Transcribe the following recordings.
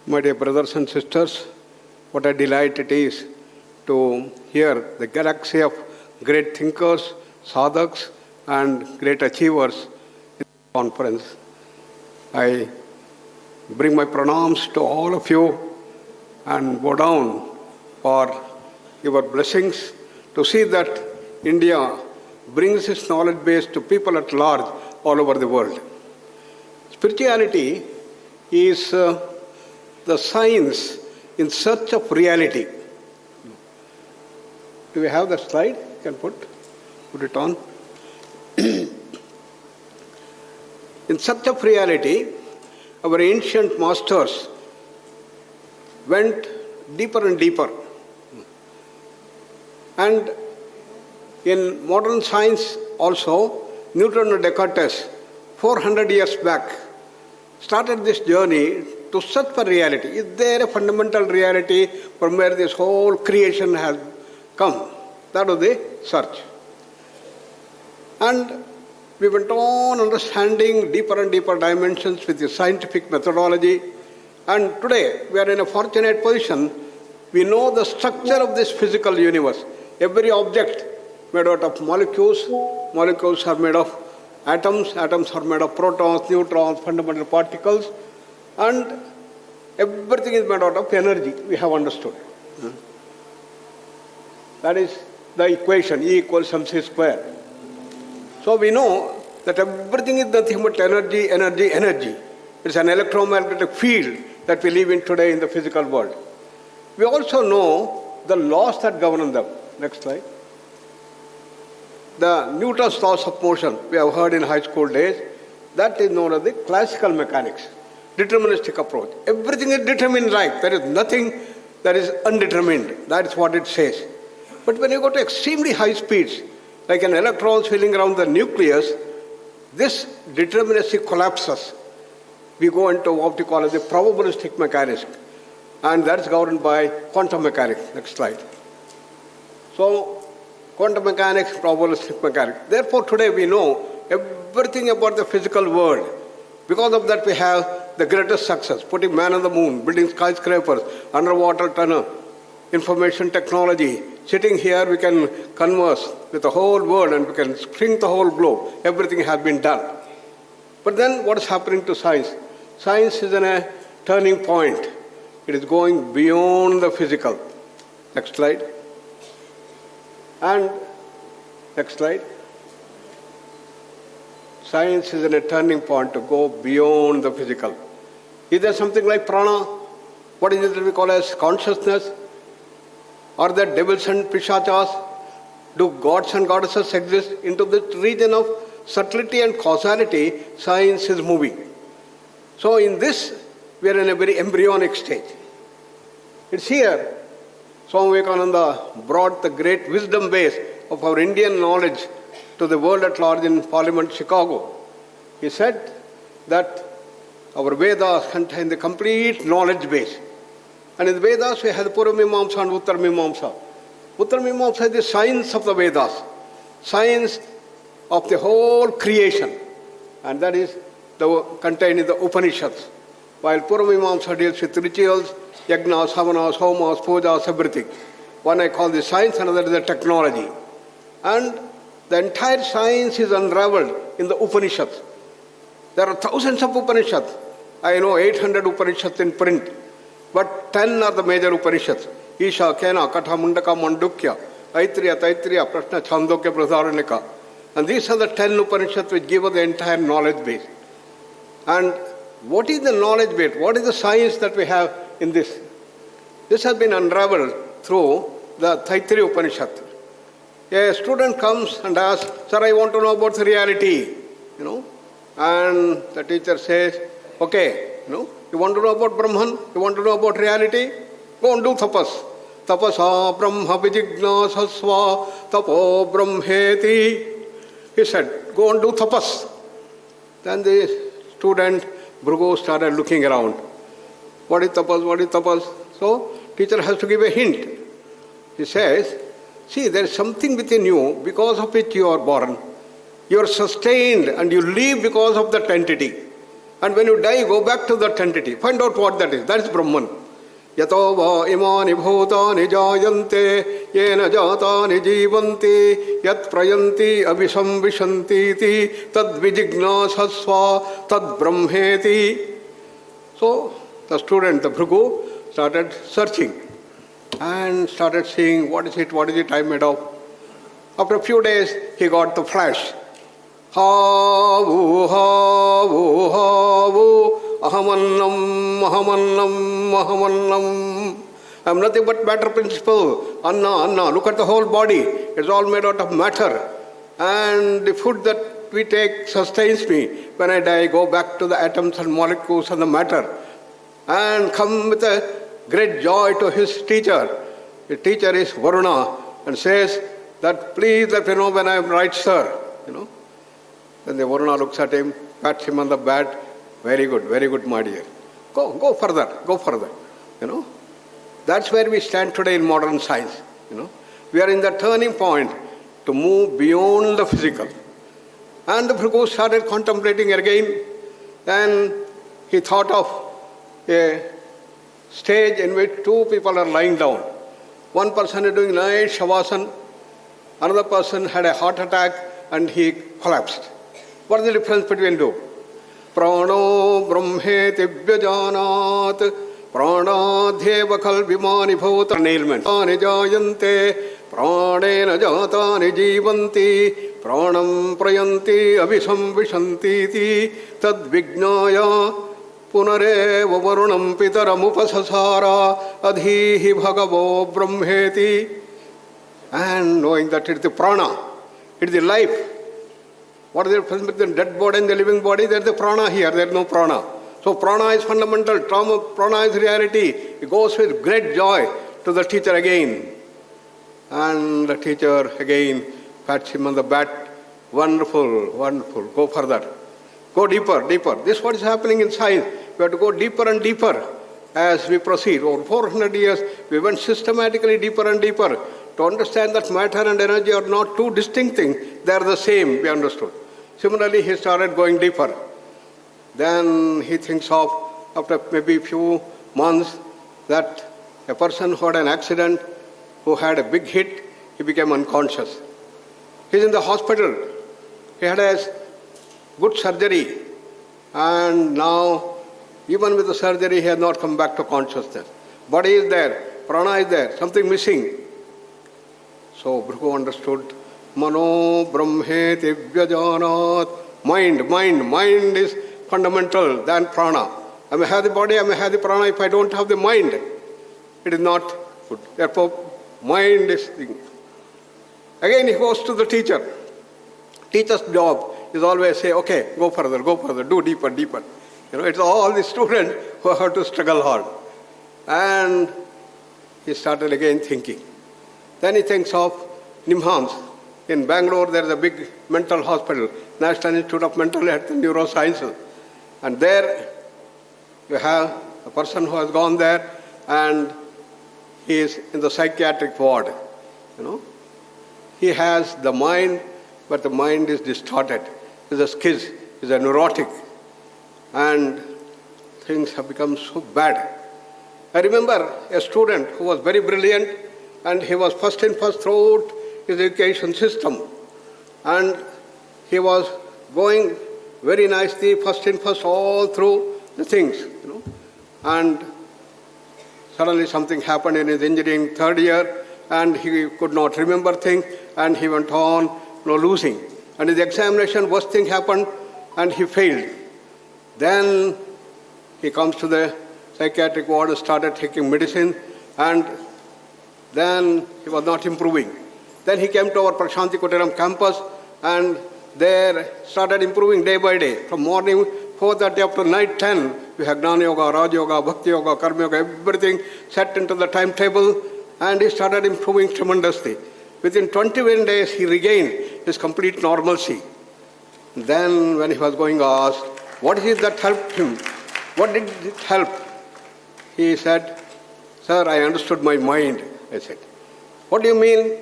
My dear brothers and sisters, what a delight it is to hear the galaxy of great thinkers, sadhaks, and great achievers in the conference. I bring my pranams to all of you and bow down for your blessings to see that India brings its knowledge base to people at large all over the world. Spirituality is the science in search of reality. Do we have the slide? You can put it on. In search of reality, our ancient masters went deeper and deeper. And in modern science also, Newton and Descartes, 400 years back, started this journey to search for reality. Is there a fundamental reality from where this whole creation has come? That was the search. And we went on understanding deeper and deeper dimensions with the scientific methodology. And today, we are in a fortunate position. We know the structure of this physical universe. Every object made out of molecules. Molecules are made of atoms. Atoms are made of protons, neutrons, fundamental particles. And everything is made out of energy, we have understood. That is the equation, E equals mc square. So we know that everything is nothing but energy, energy, energy. It's an electromagnetic field that we live in today in the physical world. We also know the laws that govern them. Next slide. The Newton's laws of motion, we have heard in high school days, that is known as the classical mechanics, deterministic approach. Everything is determined in life. There is nothing that is undetermined. That is what it says. But when you go to extremely high speeds, like an electron swirling around the nucleus, this deterministic collapses. We go into what we call as the probabilistic mechanism. And that's governed by quantum mechanics. Next slide. So, quantum mechanics, probabilistic mechanics. Therefore, today we know everything about the physical world. Because of that, we have the greatest success, putting man on the moon, building skyscrapers, underwater tunnel, information technology. Sitting here, we can converse with the whole world and we can shrink the whole globe. Everything has been done. But then what is happening to science? Science is in a turning point. It is going beyond the physical. Next slide. And next slide. Science is in a turning point to go beyond the physical. Is there something like prana? What is it that we call as consciousness? Are there devils and pishachas? Do gods and goddesses exist? Into this region of subtlety and causality, science is moving. So in this, we are in a very embryonic stage. It's here. Swami Vivekananda brought the great wisdom base of our Indian knowledge to the world at large in Parliament, Chicago. He said that our Vedas contain the complete knowledge base. And in the Vedas, we have the Purva-mimamsa and Uttar-mimamsa. Uttar-mimamsa is the science of the Vedas, science of the whole creation. And that is contained in the Upanishads. While Purva-mimamsa deals with rituals, yagnas, havanas, homas, pujas, everything. One I call the science, another is the technology. And the entire science is unraveled in the Upanishads. There are thousands of Upanishads. I know 800 Upanishads in print. But 10 are the major Upanishads. Isha, Kena, Katha, Mundaka, Mandukya, Aitreya, Taittiriya, Prashna, Chandogya, Prasaranika. And these are the 10 Upanishads which give us the entire knowledge base. And what is the knowledge base? What is the science that we have in this? This has been unraveled through the Taittiriya Upanishad. A student comes and asks, "Sir, I want to know about the reality." And the teacher says, "Okay, you want to know about Brahman? You want to know about reality? Go and do tapas. Tapasa brahma vijignasasva tapo brahmeti." He said, "Go and do tapas." Then the student, Bhrugu, started looking around. What is tapas? What is tapas? So, teacher has to give a hint. He says, "See, there is something within you because of which you are born. You are sustained and you live because of that entity. And when you die, go back to that entity. Find out what that is. That is Brahman. Yato va imani bhutani jayante yena jatani jivanti yat prayanti abhisambhishanti ti tad vijignasasva tad brahmeti. So the student, the Bhrigu, started searching and started seeing what is it I made of. After a few days, he got the flash. Havu, havu, havu, ahamannam, ahamannam, ahamannam. I am nothing but matter principle. Anna, Anna. Look at the whole body. It's all made out of matter. And the food that we take sustains me. When I die, go back to the atoms and molecules and the matter. And come with a great joy to his teacher. The teacher is Varuna and says that please let me know when I am right, sir. Then the Varuna looks at him, pats him on the back. Very good, my dear. Go further. That's where we stand today in modern science. We are in the turning point to move beyond the physical. And the Bhrigu started contemplating again. Then he thought of a stage in which two people are lying down. One person is doing nice shavasana. Another person had a heart attack and he collapsed. What is the difference between two? Prano brahmeti vyajanat pranadhyeva kalvimani bhuta ailment. Ani jayante pranena jatani jivanti pranam prayanti abhisambhishanti ti tad vignaya punareva varunam pitaram upasasara adhihi bhagavo brahmeti. And knowing that it is the prana, it is the life. What is the difference between the dead body and the living body? There is the prana here, there is no prana. So prana is fundamental, prana is reality. It goes with great joy to the teacher again. And the teacher again pats him on the back. Wonderful, go further. Go deeper. This is what is happening in science. We have to go deeper and deeper as we proceed. Over 400 years, we went systematically deeper and deeper to understand that matter and energy are not two distinct things. They are the same, we understood. Similarly, he started going deeper. Then he thinks of, after maybe a few months, that a person who had an accident, who had a big hit, he became unconscious. He's in the hospital. He had a good surgery. And now, even with the surgery, he has not come back to consciousness. Body is there, prana is there, something missing. So Bhrigu understood, Mano brahmeti vyajanat. Mind is fundamental than prana. I may have the body, I may have the prana. If I don't have the mind, it is not good. Therefore, mind is thing. Again he goes to the teacher. Teacher's job is always say, okay, go further, do deeper. It's all the students who have to struggle hard. And he started again thinking. Then he thinks of Nimhans. In Bangalore, there is a big mental hospital, National Institute of Mental Health and Neurosciences. And there you have a person who has gone there and he is in the psychiatric ward. He has the mind, but the mind is distorted. He is a schiz, he is a neurotic. And things have become so bad. I remember a student who was very brilliant and he was first in first throughout his education system. And he was going very nicely, first in first all through the things. And suddenly something happened in his engineering third year and he could not remember things and he went on losing. And in the examination, worst thing happened and he failed. Then he comes to the psychiatric ward and started taking medicine and then he was not improving. Then he came to our Prashanti Kottaram campus and there started improving day by day. From morning 4:30 up to night 10, we had Gnana Yoga, Raj Yoga, Bhakti Yoga, Karma Yoga, everything set into the timetable and he started improving tremendously. Within 21 days, he regained his complete normalcy. Then when he was going asked, what is it that helped him? What did it help? He said, sir, I understood my mind. I said, what do you mean?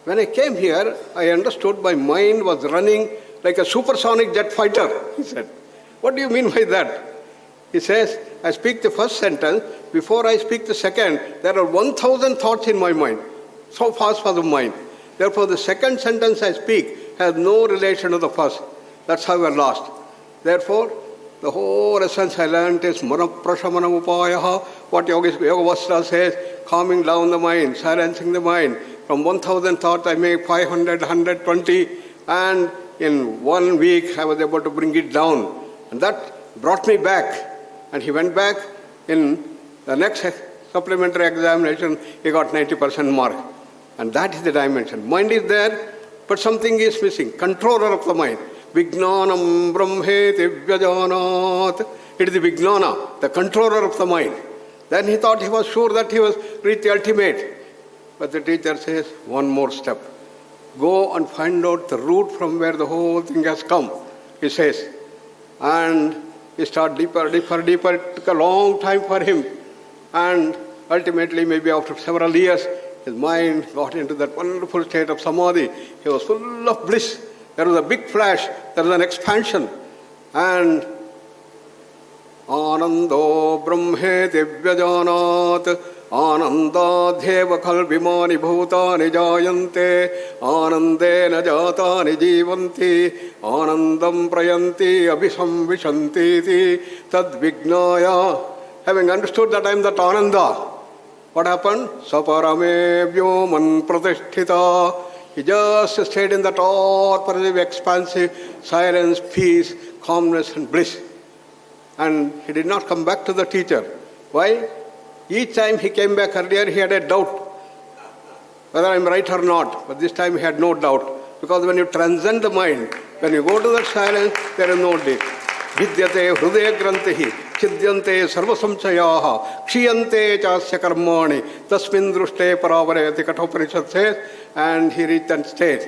When I came here, I understood my mind was running like a supersonic jet fighter, he said. What do you mean by that? He says, I speak the first sentence. Before I speak the second, there are 1,000 thoughts in my mind. So fast for the mind. Therefore, the second sentence I speak has no relation to the first. That's how we are lost. Therefore, the whole essence I learned is Manaprashamana Upayaha, what Yoga Vastra says, calming down the mind, silencing the mind. From 1,000 thoughts, I make 500, 120, and in 1 week, I was able to bring it down. And that brought me back. And he went back in the next supplementary examination, he got 90% mark. And that is the dimension. Mind is there, but something is missing. Controller of the mind. Vijnanam brahmeti vyajanat. It is the Vijnana, the controller of the mind. Then he thought he was sure that he was reached the ultimate. But the teacher says, one more step. Go and find out the root from where the whole thing has come, he says. And he started deeper. It took a long time for him. And ultimately, maybe after several years, his mind got into that wonderful state of samadhi. He was full of bliss. There was a big flash. There was an expansion. And Anando brahmeti vyajanat Anandadhyeva kalvimani bhutani jayante Anandena jatani jivanti Anandam prayanti abhisamvishanti Tad vignaya. Having understood that I am that Ananda, what happened? Saparame vyoman pratisthita. He just stayed in that all-pervasive, expansive silence, peace, calmness and bliss. And he did not come back to the teacher. Why? Each time he came back earlier, he had a doubt whether I'm right or not. But this time he had no doubt. Because when you transcend the mind, when you go to that silence, there is no doubt. Vidyate hrudaya grantihi chidyante sarvasamchayaha kshiyante chasya karmani tasmin drushte paravarayati Kathopanishad says, and he reached that state.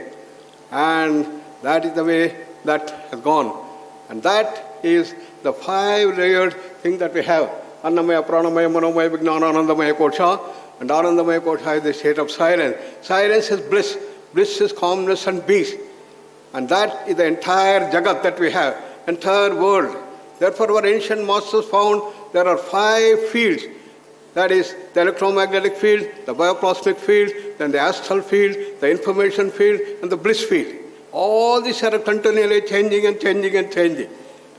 And that is the way that has gone. And that is the 5-layered thing that we have. Annamaya, Pranamaya, Manomaya, Vijnana, Anandamaya, Kosha. And Anandamaya Kosha is the state of silence. Silence is bliss. Bliss is calmness and peace. And that is the entire Jagat that we have, entire world. Therefore, our ancient masters found there are 5 fields. That is the electromagnetic field, the bioplasmic field, then the astral field, the information field, and the bliss field. All these are continually changing and changing and changing.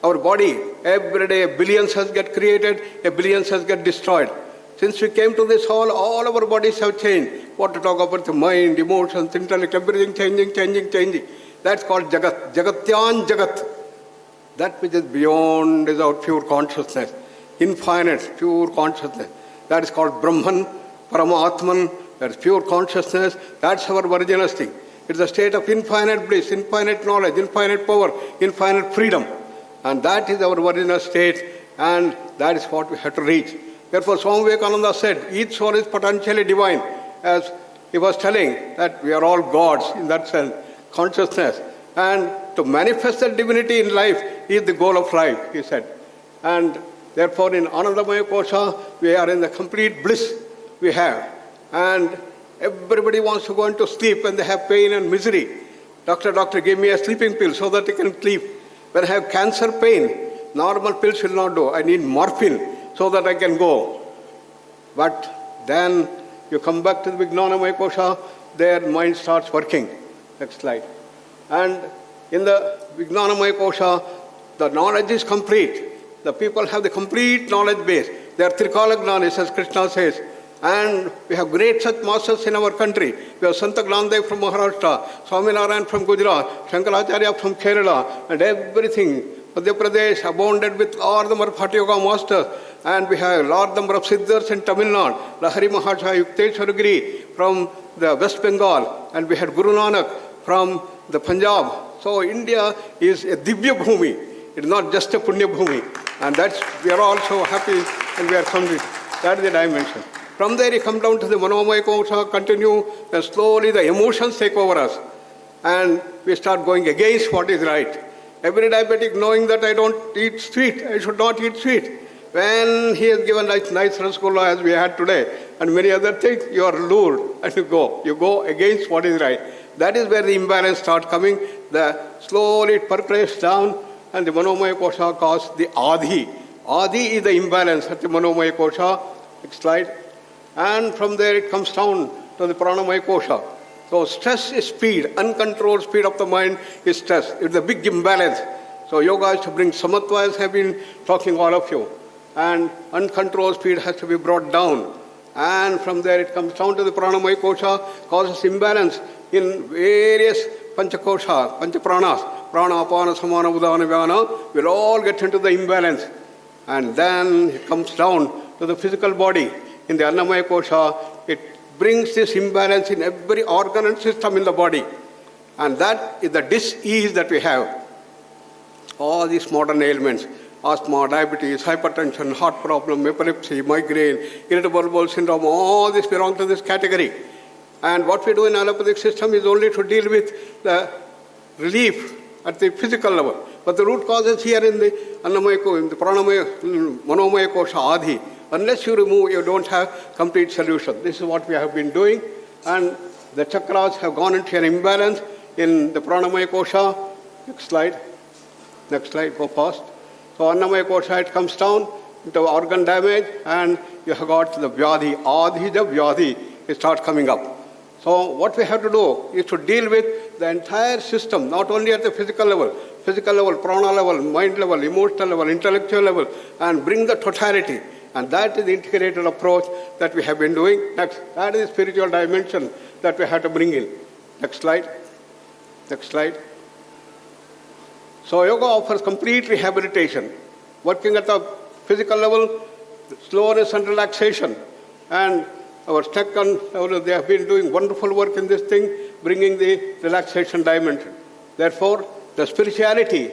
Our body, every day, billions has get created, billions has get destroyed. Since we came to this hall, all our bodies have changed. What to talk about the mind, emotions, intellect, everything changing. That's called Jagat. Jagatyan Jagat. That which is beyond is our pure consciousness. Infinite, pure consciousness. That is called Brahman, Paramatman. That is pure consciousness. That's our original thing. It's a state of infinite bliss, infinite knowledge, infinite power, infinite freedom. And that is our original state, and that is what we have to reach. Therefore, Swami Vivekananda said, each soul is potentially divine. As he was telling that we are all gods in that sense, consciousness. And to manifest that divinity in life is the goal of life, he said. And therefore, in Anandamaya Kosha, we are in the complete bliss we have. And everybody wants to go into sleep when they have pain and misery. Doctor, give me a sleeping pill so that I can sleep. When I have cancer pain, normal pills will not do. I need morphine so that I can go. But then you come back to the Vijnanamaya Kosha, their mind starts working. Next slide. And in the Vijnanamaya Kosha, the knowledge is complete. The people have the complete knowledge base. They are Trikalagnanis, as Krishna says. And we have great such masters in our country. We have Santa Glandev from Maharashtra, Swaminarayan from Gujarat, Shankaracharya from Kerala, and everything. Madhya Pradesh abounded with large number of Hatha Yoga masters. And we have large number of Siddhars in Tamil Nadu, Lahari Mahashaya Yukteswar Giri from the West Bengal, and we had Guru Nanak from the Punjab. So India is a Divya Bhumi. It is not just a Punya Bhumi. And that's, we are all so happy and we are convinced. That is the dimension. From there you come down to the Manomaya Kosha, continue, and slowly the emotions take over us. And we start going against what is right. Every diabetic knowing that I don't eat sweet, I should not eat sweet. When he has given nice rasgulla as we had today, and many other things, you are lured and you go. You go against what is right. That is where the imbalance starts coming. Slowly it percolates down, and the Manomaya Kosha causes the Adi. Adi is the imbalance at the Manomaya Kosha. Next slide. And from there it comes down to the Pranamaya Kosha. So stress is speed. Uncontrolled speed of the mind is stress. It's a big imbalance. So yoga is to bring samatva, as I have been talking all of you. And uncontrolled speed has to be brought down. And from there it comes down to the Pranamaya Kosha, causes imbalance in various Panchakosha, Panchapranas. Prana, Apana, Samana, Udana, Vyana will all get into the imbalance. And then it comes down to the physical body. In the Annamaya Kosha, it brings this imbalance in every organ and system in the body. And that is the dis-ease that we have. All these modern ailments, asthma, diabetes, hypertension, heart problem, epilepsy, migraine, irritable bowel syndrome, all this belong to this category. And what we do in allopathic system is only to deal with the relief at the physical level. But the root cause is here in the Annamaya, in the Pranamaya, Manomaya Kosha, Adi. Unless you remove, you don't have complete solution. This is what we have been doing. And the chakras have gone into an imbalance in the Pranamaya Kosha. Next slide. Next slide, go fast. So Annamaya Kosha, it comes down into organ damage, and you have got the Vyadhi. Adi, the Vyadhi, it starts coming up. So what we have to do is to deal with the entire system, not only at the physical level, prana level, mind level, emotional level, intellectual level, and bring the totality. And that is the integrated approach that we have been doing. Next, that is the spiritual dimension that we have to bring in. Next slide. Next slide. So yoga offers complete rehabilitation, working at the physical level, slowness and relaxation. And our Stekkan, they have been doing wonderful work in this thing, bringing the relaxation dimension. Therefore, the spirituality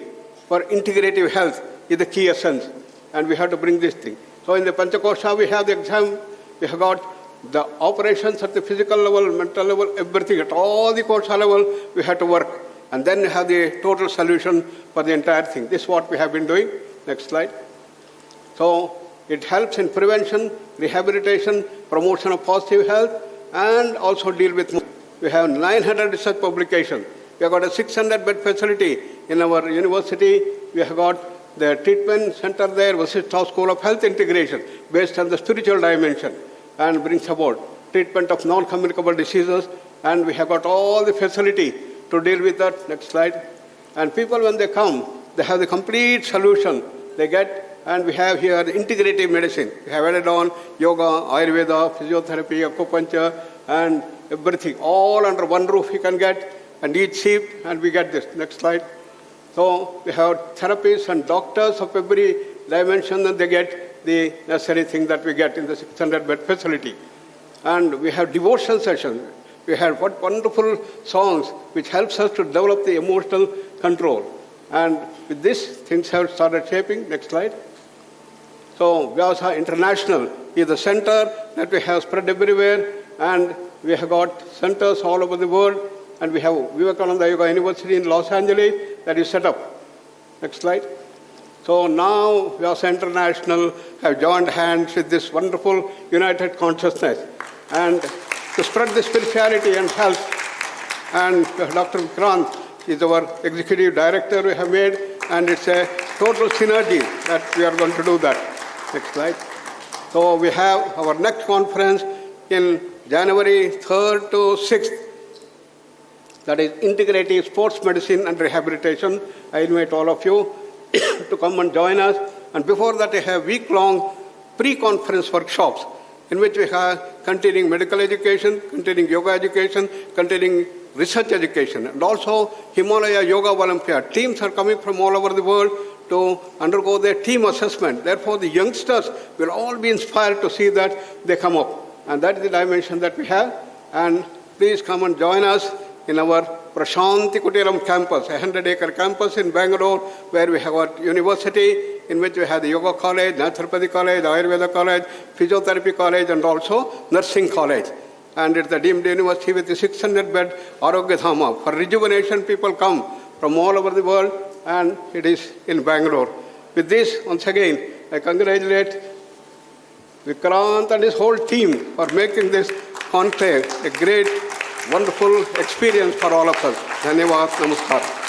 for integrative health is the key essence. And we have to bring this thing. So in the Panchakosha, we have the exam, we have got the operations at the physical level, mental level, everything. At all the Kosha level, we have to work. And then we have the total solution for the entire thing. This is what we have been doing. Next slide. So it helps in prevention, rehabilitation, promotion of positive health, and also deal with. We have 900 research publications. We have got a 600-bed facility in our university. We have got the treatment center there, Vasishtha School of Health Integration, based on the spiritual dimension, and brings about treatment of non-communicable diseases. And we have got all the facility to deal with that. Next slide. And people, when they come, they have the complete solution they get. And we have here the integrative medicine. We have added on yoga, Ayurveda, physiotherapy, acupuncture, and everything. All under one roof you can get, and each sheep, and we get this. Next slide. So we have therapists and doctors of every dimension, and they get the necessary thing that we get in the 600-bed facility. And we have devotion sessions. We have what wonderful songs which helps us to develop the emotional control. And with this, things have started shaping. Next slide. So Vyasa International is the center that we have spread everywhere, and we have got centers all over the world, and we have Vivekananda Yoga University in Los Angeles that is set up. Next slide. So now Vyasa International have joined hands with this wonderful united consciousness and to spread the spirituality and health. And Dr. Vikrant is our executive director we have made, and it's a total synergy that we are going to do that. Next slide. So we have our next conference in January 3rd to 6th. That is Integrative Sports Medicine and Rehabilitation. I invite all of you to come and join us. And before that, I have week-long pre-conference workshops in which we have containing medical education, containing yoga education, containing research education, and also Himalaya Yoga Olympiad. Teams are coming from all over the world to undergo their team assessment. Therefore, the youngsters will all be inspired to see that they come up. And that is the dimension that we have. And please come and join us in our Prashanti Kutiram campus, a 100-acre campus in Bangalore, where we have our university, in which we have the Yoga College, Naturopathy College, Ayurveda College, Physiotherapy College, and also Nursing College. And it's the deemed university with the 600-bed Arogya Dhama. For rejuvenation, people come from all over the world, and it is in Bangalore. With this, once again, I congratulate Vikrant and his whole team for making this conclave a great, wonderful experience for all of us. Dhanyavad, namaskar.